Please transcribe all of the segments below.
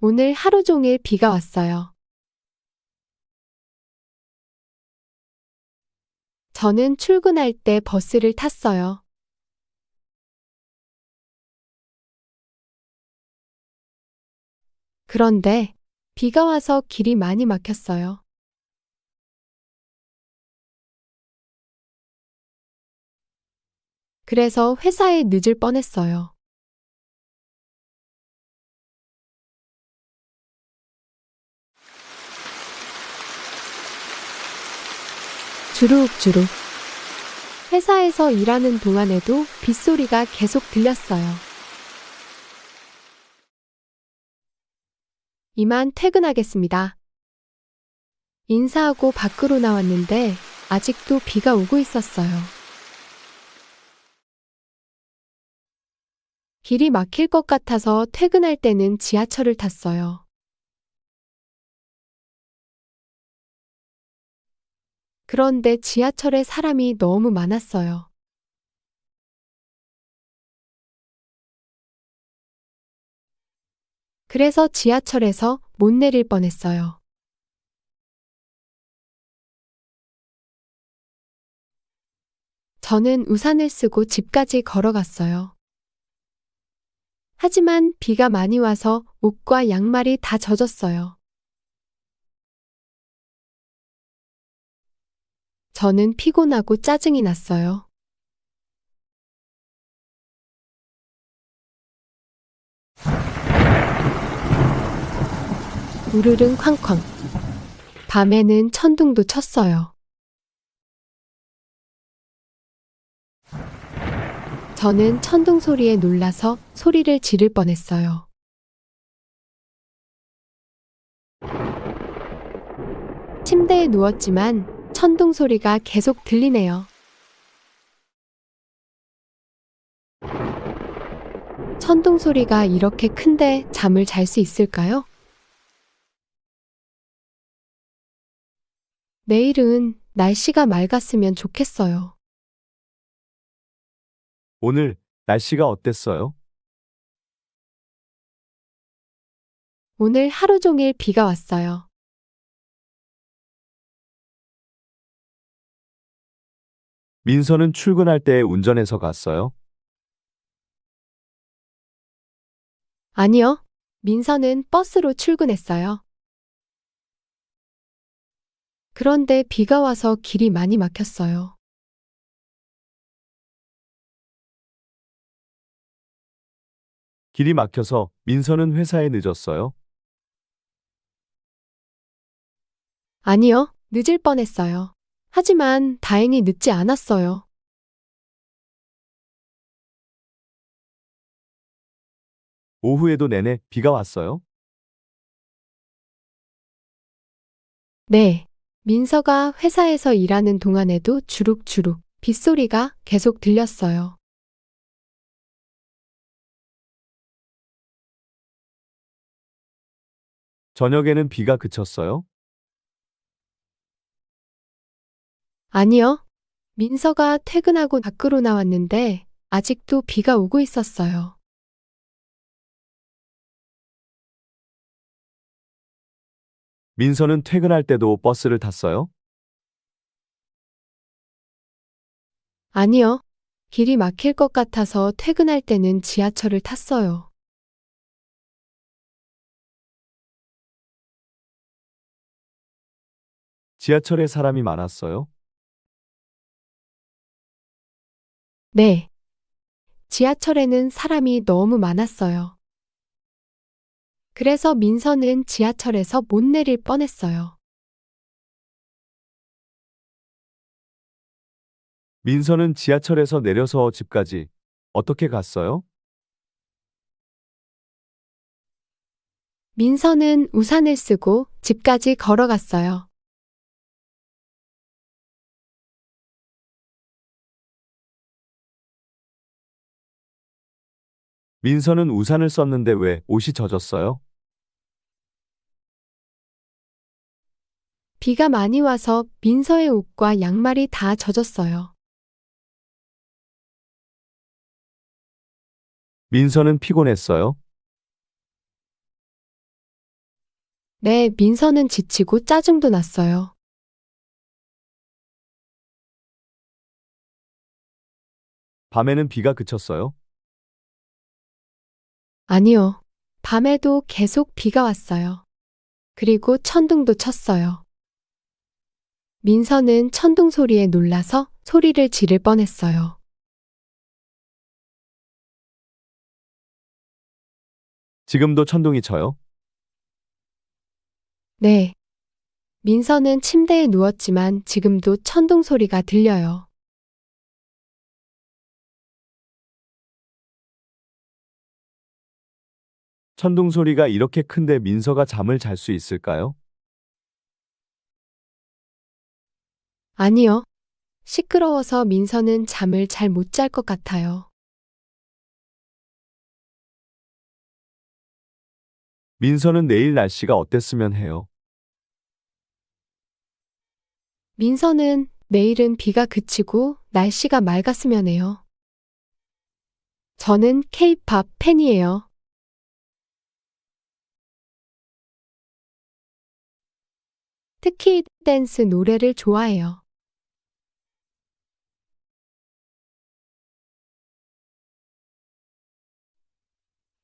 오늘 하루 종일 비가 왔어요. 저는 출근할 때 버스를 탔어요. 그런데 비가 와서 길이 많이 막혔어요. 그래서 회사에 늦을 뻔했어요. 주룩주룩. 회사에서 일하는 동안에도 빗소리가 계속 들렸어요. 이만 퇴근하겠습니다. 인사하고 밖으로 나왔는데 아직도 비가 오고 있었어요. 길이 막힐 것 같아서 퇴근할 때는 지하철을 탔어요. 그런데 지하철에 사람이 너무 많았어요. 그래서 지하철에서 못 내릴 뻔했어요. 저는 우산을 쓰고 집까지 걸어갔어요. 하지만 비가 많이 와서 옷과 양말이 다 젖었어요. 저는 피곤하고 짜증이 났어요. 우르릉 쾅쾅. 밤에는 천둥도 쳤어요. 저는 천둥 소리에 놀라서 소리를 지를 뻔했어요. 침대에 누웠지만 천둥 소리가 계속 들리네요. 천둥 소리가 이렇게 큰데 잠을 잘 수 있을까요? 내일은 날씨가 맑았으면 좋겠어요. 오늘 날씨가 어땠어요? 오늘 하루 종일 비가 왔어요. 민서는 출근할 때 운전해서 갔어요? 아니요. 민서는 버스로 출근했어요. 그런데 비가 와서 길이 많이 막혔어요. 길이 막혀서 민서는 회사에 늦었어요? 아니요. 늦을 뻔했어요. 하지만 다행히 늦지 않았어요. 오후에도 내내 비가 왔어요? 네. 민서가 회사에서 일하는 동안에도 주룩주룩 빗소리가 계속 들렸어요. 저녁에는 비가 그쳤어요? 아니요. 민서가 퇴근하고 밖으로 나왔는데 아직도 비가 오고 있었어요. 민서는 퇴근할 때도 버스를 탔어요? 아니요. 길이 막힐 것 같아서 퇴근할 때는 지하철을 탔어요. 지하철에 사람이 많았어요? 네. 지하철에는 사람이 너무 많았어요. 그래서 민서는 지하철에서 못 내릴 뻔했어요. 민서는 지하철에서 내려서 집까지 어떻게 갔어요? 민서는 우산을 쓰고 집까지 걸어갔어요. 민서는 우산을 썼는데 왜 옷이 젖었어요? 비가 많이 와서 민서의 옷과 양말이 다 젖었어요. 민서는 피곤했어요? 네, 민서는 지치고 짜증도 났어요. 밤에는 비가 그쳤어요? 아니요. 밤에도 계속 비가 왔어요. 그리고 천둥도 쳤어요. 민서는 천둥 소리에 놀라서 소리를 지를 뻔했어요. 지금도 천둥이 쳐요? 네. 민서는 침대에 누웠지만 지금도 천둥 소리가 들려요. 천둥 소리가 이렇게 큰데 민서가 잠을 잘 수 있을까요? 아니요. 시끄러워서 민서는 잠을 잘 못 잘 것 같아요. 민서는 내일 날씨가 어땠으면 해요? 민서는 내일은 비가 그치고 날씨가 맑았으면 해요. 저는 K-팝 팬이에요. 특히 댄스 노래를 좋아해요.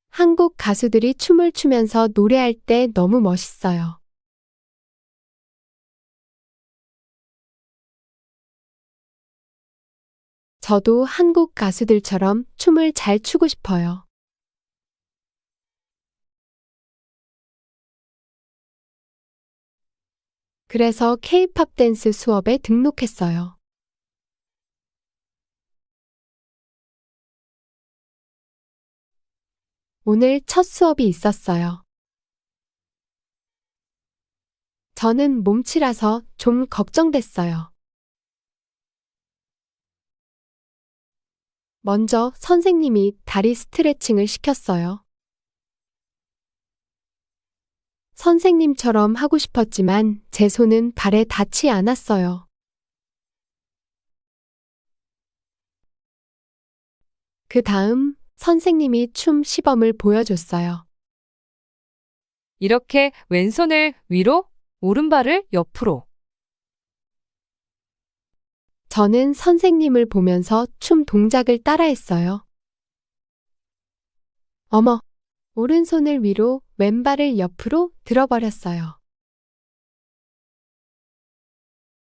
한국 가수들이 춤을 추면서 노래할 때 너무 멋있어요. 저도 한국 가수들처럼 춤을 잘 추고 싶어요. 그래서 K-팝 댄스 수업에 등록했어요. 오늘 첫 수업이 있었어요. 저는 몸치라서 좀 걱정됐어요. 먼저 선생님이 다리 스트레칭을 시켰어요. 선생님처럼 하고 싶었지만 제 손은 발에 닿지 않았어요. 그 다음 선생님이 춤 시범을 보여줬어요. 이렇게 왼손을 위로, 오른발을 옆으로. 저는 선생님을 보면서 춤 동작을 따라했어요. 어머, 오른손을 위로, 왼발을 옆으로 들어버렸어요.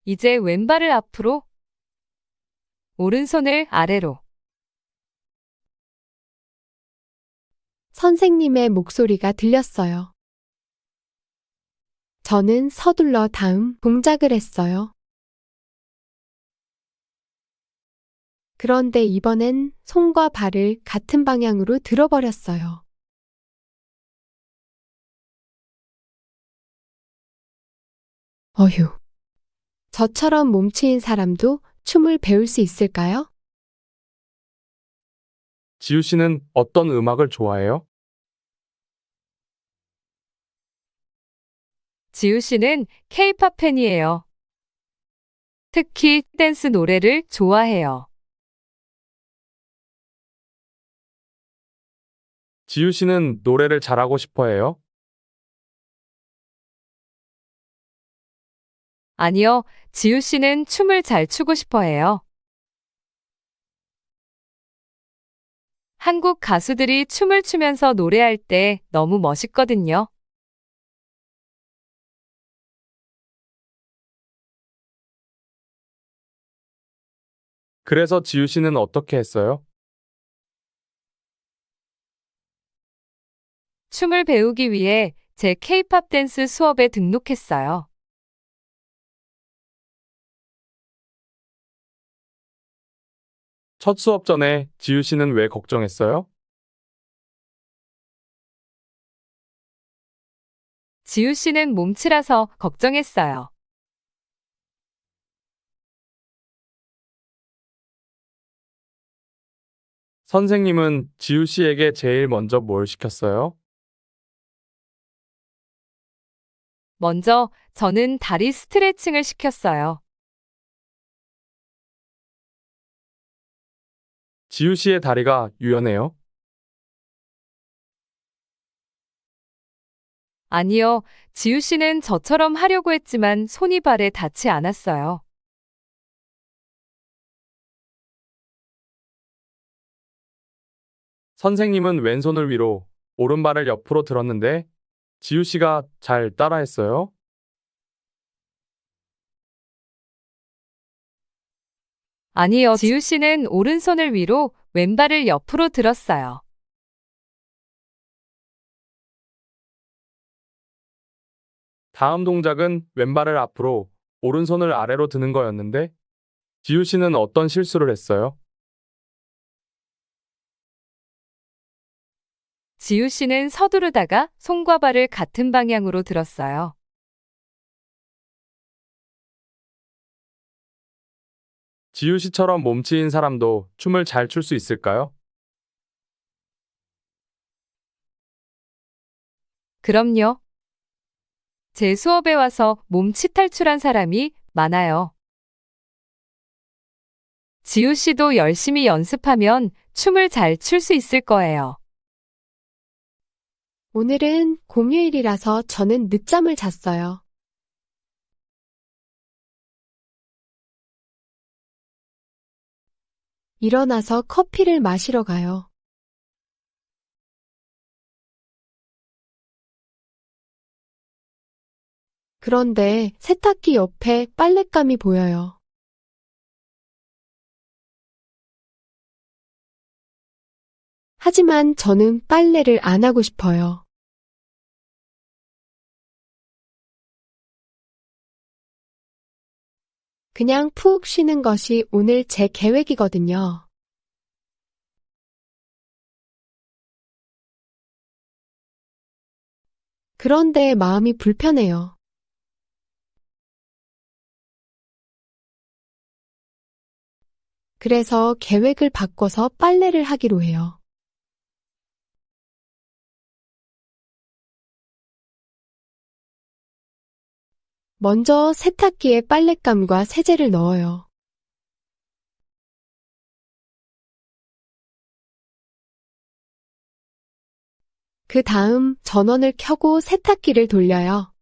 이제 왼발을 앞으로, 오른손을 아래로. 선생님의 목소리가 들렸어요. 저는 서둘러 다음 동작을 했어요. 그런데 이번엔 손과 발을 같은 방향으로 들어버렸어요. 어휴. 저처럼 몸치인 사람도 춤을 배울 수 있을까요? 지우 씨는 어떤 음악을 좋아해요? 지우 씨는 K-팝 팬이에요. 특히 댄스 노래를 좋아해요. 지우 씨는 노래를 잘하고 싶어 해요? 아니요, 지우 씨는 춤을 잘 추고 싶어 해요. 한국 가수들이 춤을 추면서 노래할 때 너무 멋있거든요. 그래서 지우 씨는 어떻게 했어요? 춤을 배우기 위해 제 K-팝 댄스 수업에 등록했어요. 첫 수업 전에 지우 씨는 왜 걱정했어요? 지우 씨는 몸치라서 걱정했어요. 선생님은 지우 씨에게 제일 먼저 뭘 시켰어요? 먼저 저는 다리 스트레칭을 시켰어요. 지우 씨의 다리가 유연해요? 아니요, 지우 씨는 저처럼 하려고 했지만 손이 발에 닿지 않았어요. 선생님은 왼손을 위로, 오른발을 옆으로 들었는데 지우 씨가 잘 따라했어요? 아니요, 지우 씨는 오른손을 위로, 왼발을 옆으로 들었어요. 다음 동작은 왼발을 앞으로, 오른손을 아래로 드는 거였는데 지우 씨는 어떤 실수를 했어요? 지우 씨는 서두르다가 손과 발을 같은 방향으로 들었어요. 지우 씨처럼 몸치인 사람도 춤을 잘 출 수 있을까요? 그럼요. 제 수업에 와서 몸치 탈출한 사람이 많아요. 지우 씨도 열심히 연습하면 춤을 잘 출 수 있을 거예요. 오늘은 공휴일이라서 저는 늦잠을 잤어요. 일어나서 커피를 마시러 가요. 그런데 세탁기 옆에 빨랫감이 보여요. 하지만 저는 빨래를 안 하고 싶어요. 그냥 푹 쉬는 것이 오늘 제 계획이거든요. 그런데 마음이 불편해요. 그래서 계획을 바꿔서 빨래를 하기로 해요. 먼저 세탁기에 빨랫감과 세제를 넣어요. 그 다음 전원을 켜고 세탁기를 돌려요.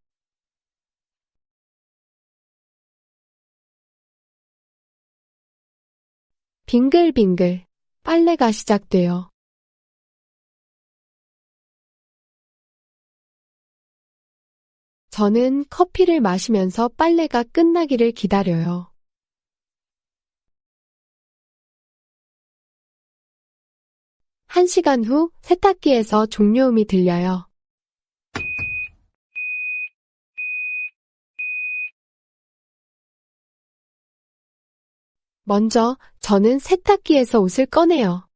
빙글빙글 빨래가 시작돼요. 저는 커피를 마시면서 빨래가 끝나기를 기다려요. 한 시간 후 세탁기에서 종료음이 들려요. 먼저 저는 세탁기에서 옷을 꺼내요.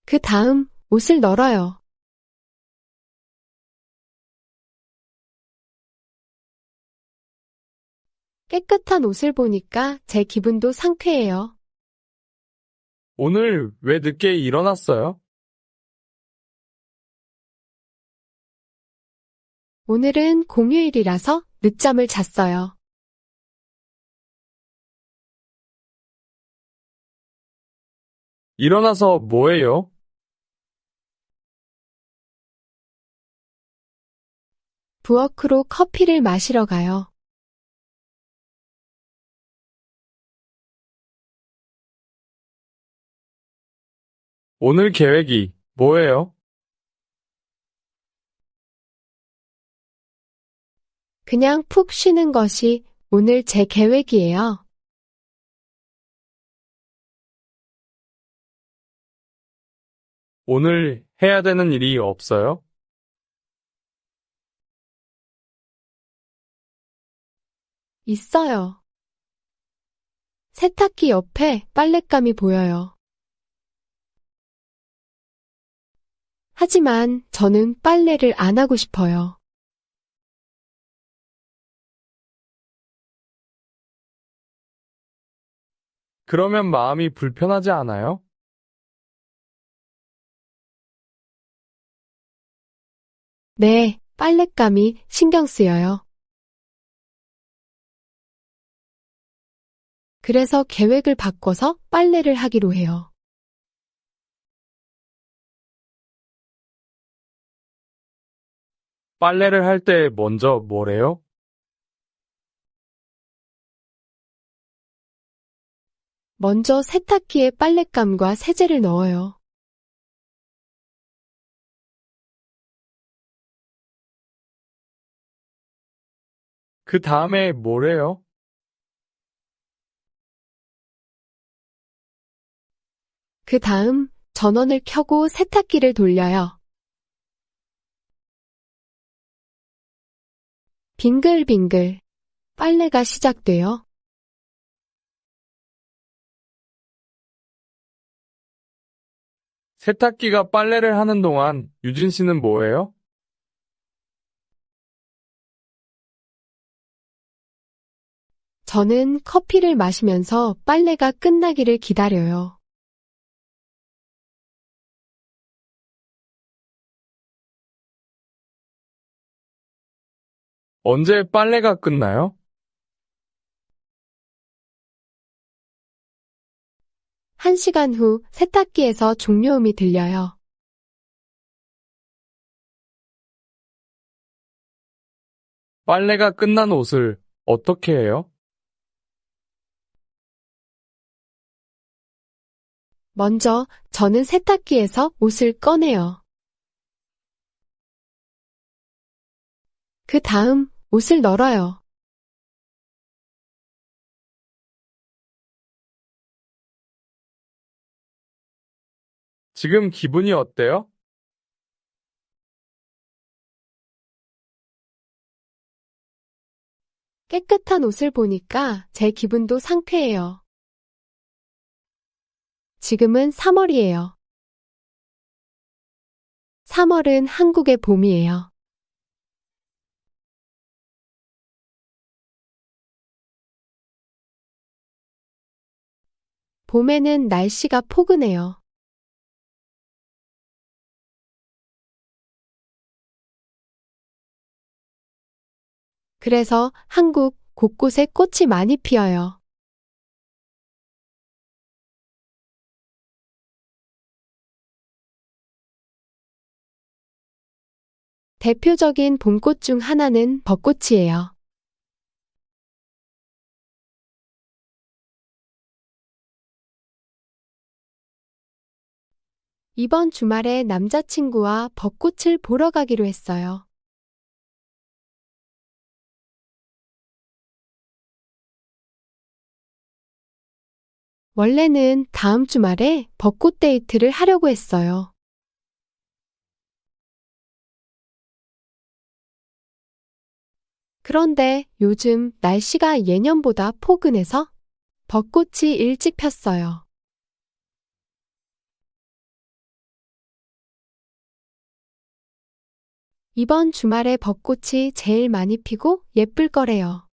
그 다음 옷을 널어요. 깨끗한 옷을 보니까 제 기분도 상쾌해요. 오늘 왜 늦게 일어났어요? 오늘은 공휴일이라서 늦잠을 잤어요. 일어나서 뭐 해요? 부엌으로 커피를 마시러 가요. 오늘 계획이 뭐예요? 그냥 푹 쉬는 것이 오늘 제 계획이에요. 오늘 해야 되는 일이 없어요? 있어요. 세탁기 옆에 빨랫감이 보여요. 하지만 저는 빨래를 안 하고 싶어요. 그러면 마음이 불편하지 않아요? 네, 빨랫감이 신경 쓰여요. 그래서 계획을 바꿔서 빨래를 하기로 해요. 빨래를 할 때 먼저 뭘 해요? 먼저 세탁기에 빨랫감과 세제를 넣어요. 그 다음에 뭘 해요? 그 다음 전원을 켜고 세탁기를 돌려요. 빙글빙글 빨래가 시작돼요. 세탁기가 빨래를 하는 동안 유진 씨는 뭐 해요? 저는 커피를 마시면서 빨래가 끝나기를 기다려요. 언제 빨래가 끝나요? 1시간 후 세탁기에서 종료음이 들려요. 빨래가 끝난 옷을 어떻게 해요? 먼저 저는 세탁기에서 옷을 꺼내요. 그 다음 옷을 널어요. 지금 기분이 어때요? 깨끗한 옷을 보니까 제 기분도 상쾌해요. 지금은 3월이에요. 3월은 한국의 봄이에요. 봄에는 날씨가 포근해요. 그래서 한국 곳곳에 꽃이 많이 피어요. 대표적인 봄꽃 중 하나는 벚꽃이에요. 이번 주말에 남자친구와 벚꽃을 보러 가기로 했어요. 원래는 다음 주말에 벚꽃 데이트를 하려고 했어요. 그런데 요즘 날씨가 예년보다 포근해서 벚꽃이 일찍 폈어요. 이번 주말에 벚꽃이 제일 많이 피고 예쁠 거래요.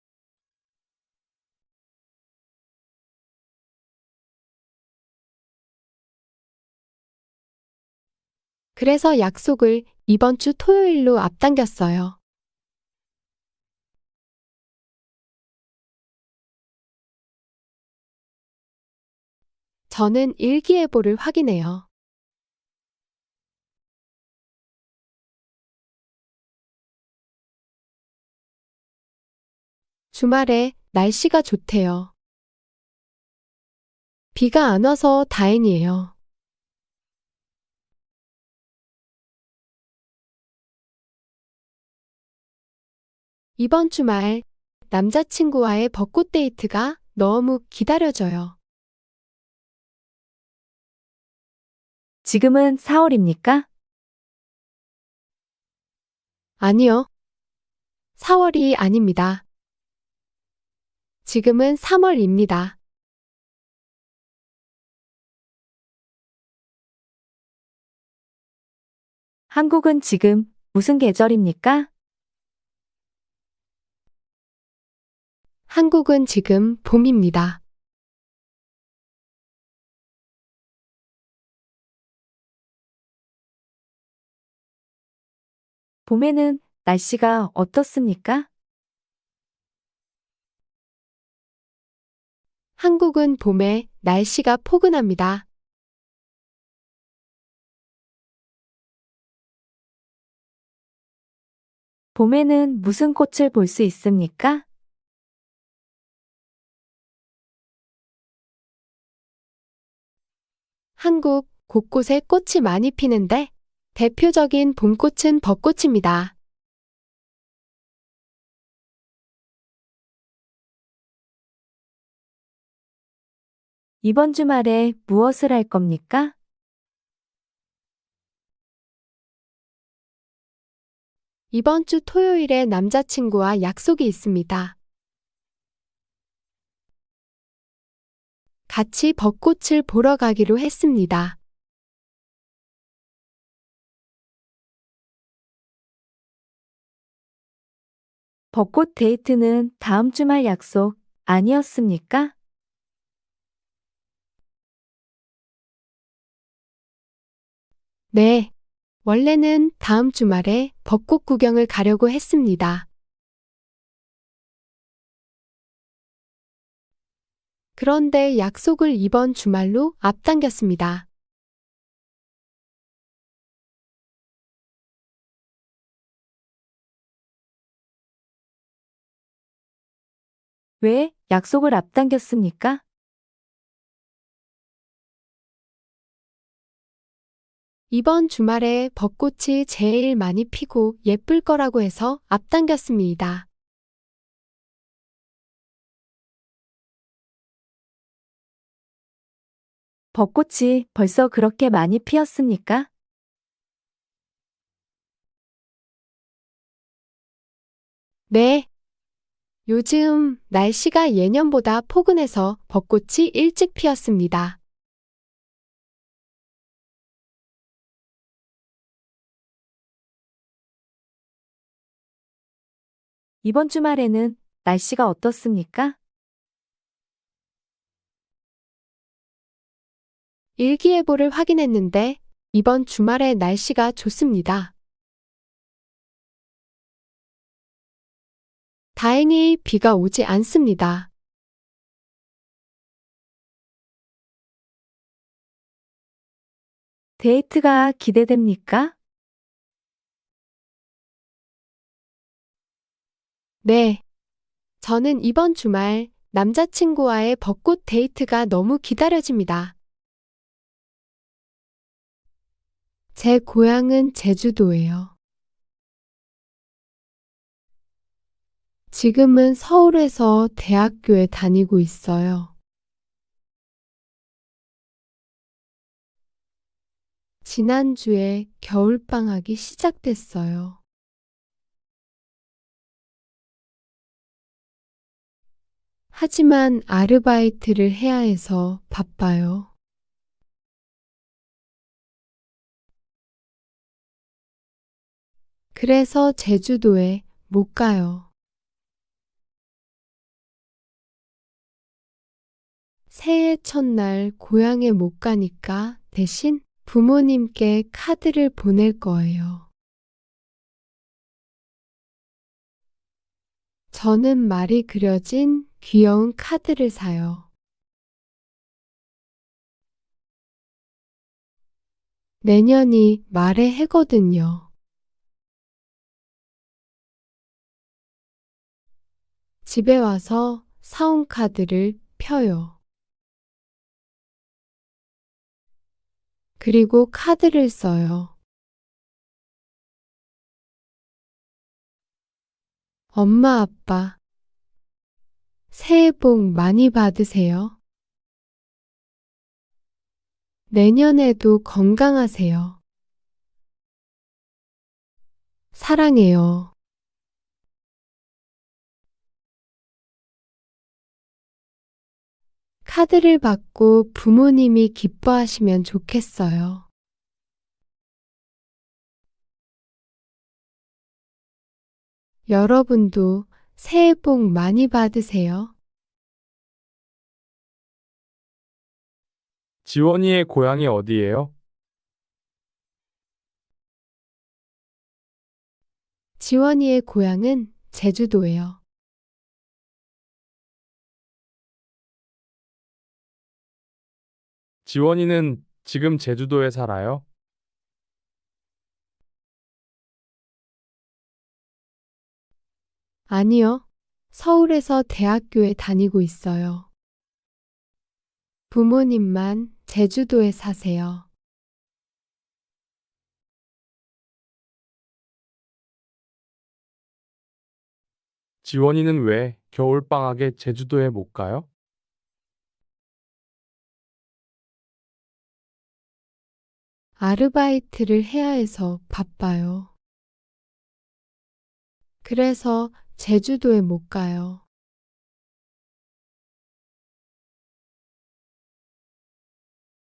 그래서 약속을 이번 주 토요일로 앞당겼어요. 저는 일기예보를 확인해요. 주말에 날씨가 좋대요. 비가 안 와서 다행이에요. 이번 주말 남자친구와의 벚꽃 데이트가 너무 기다려져요. 지금은 4월입니까? 아니요. 4월이 아닙니다. 지금은 3월입니다. 한국은 지금 무슨 계절입니까? 한국은 지금 봄입니다. 봄에는 날씨가 어떻습니까? 한국은 봄에 날씨가 포근합니다. 봄에는 무슨 꽃을 볼 수 있습니까? 한국 곳곳에 꽃이 많이 피는데 대표적인 봄꽃은 벚꽃입니다. 이번 주말에 무엇을 할 겁니까? 이번 주 토요일에 남자친구와 약속이 있습니다. 같이 벚꽃을 보러 가기로 했습니다. 벚꽃 데이트는 다음 주말 약속 아니었습니까? 네, 원래는 다음 주말에 벚꽃 구경을 가려고 했습니다. 그런데 약속을 이번 주말로 앞당겼습니다. 왜 약속을 앞당겼습니까? 이번 주말에 벚꽃이 제일 많이 피고 예쁠 거라고 해서 앞당겼습니다. 벚꽃이 벌써 그렇게 많이 피었습니까? 네. 요즘 날씨가 예년보다 포근해서 벚꽃이 일찍 피었습니다. 이번 주말에는 날씨가 어떻습니까? 일기예보를 확인했는데 이번 주말에 날씨가 좋습니다. 다행히 비가 오지 않습니다. 데이트가 기대됩니까? 네. 저는 이번 주말 남자친구와의 벚꽃 데이트가 너무 기다려집니다. 제 고향은 제주도예요. 지금은 서울에서 대학교에 다니고 있어요. 지난주에 겨울방학이 시작됐어요. 하지만 아르바이트를 해야 해서 바빠요. 그래서 제주도에 못 가요. 새해 첫날 고향에 못 가니까 대신 부모님께 카드를 보낼 거예요. 저는 말이 그려진 귀여운 카드를 사요. 내년이 말의 해거든요. 집에 와서 사온 카드를 펴요. 그리고 카드를 써요. 엄마, 아빠, 새해 복 많이 받으세요. 내년에도 건강하세요. 사랑해요. 카드를 받고 부모님이 기뻐하시면 좋겠어요. 여러분도 새해 복 많이 받으세요. 지원이의 고향이 어디예요? 지원이의 고향은 제주도예요. 지원이는 지금 제주도에 살아요? 아니요. 서울에서 대학교에 다니고 있어요. 부모님만 제주도에 사세요. 지원이는 왜 겨울방학에 제주도에 못 가요? 아르바이트를 해야 해서 바빠요. 그래서 제주도에 못 가요.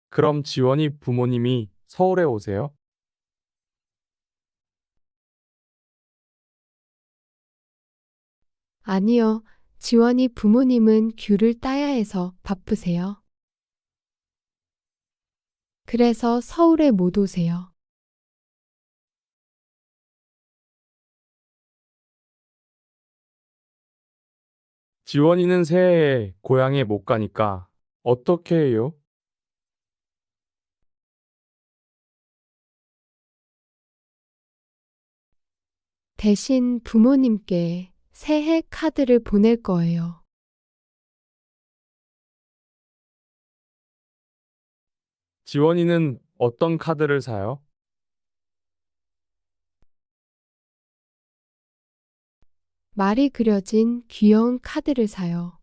그럼 지원이 부모님이 서울에 오세요? 아니요. 지원이 부모님은 귤을 따야 해서 바쁘세요. 그래서 서울에 못 오세요. 지원이는 새해에 고향에 못 가니까 어떻게 해요? 대신 부모님께 새해 카드를 보낼 거예요. 지원이는 어떤 카드를 사요? 말이 그려진 귀여운 카드를 사요.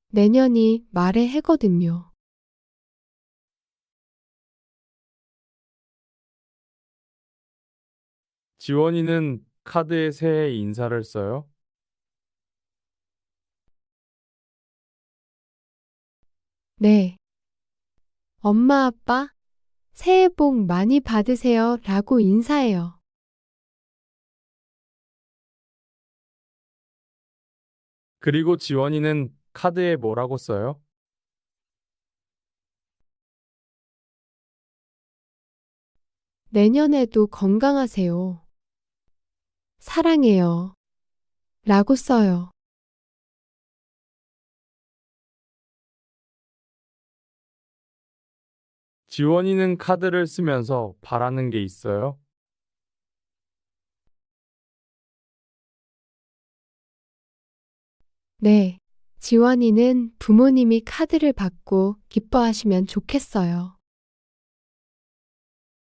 내년이 말의 해거든요. 지원이는 카드에 새해 인사를 써요? 네. 엄마, 아빠, 새해 복 많이 받으세요 라고 인사해요. 그리고 지원이는 카드에 뭐라고 써요? 내년에도 건강하세요. 사랑해요. 라고 써요. 지원이는 카드를 쓰면서 바라는 게 있어요? 네. 지원이는 부모님이 카드를 받고 기뻐하시면 좋겠어요.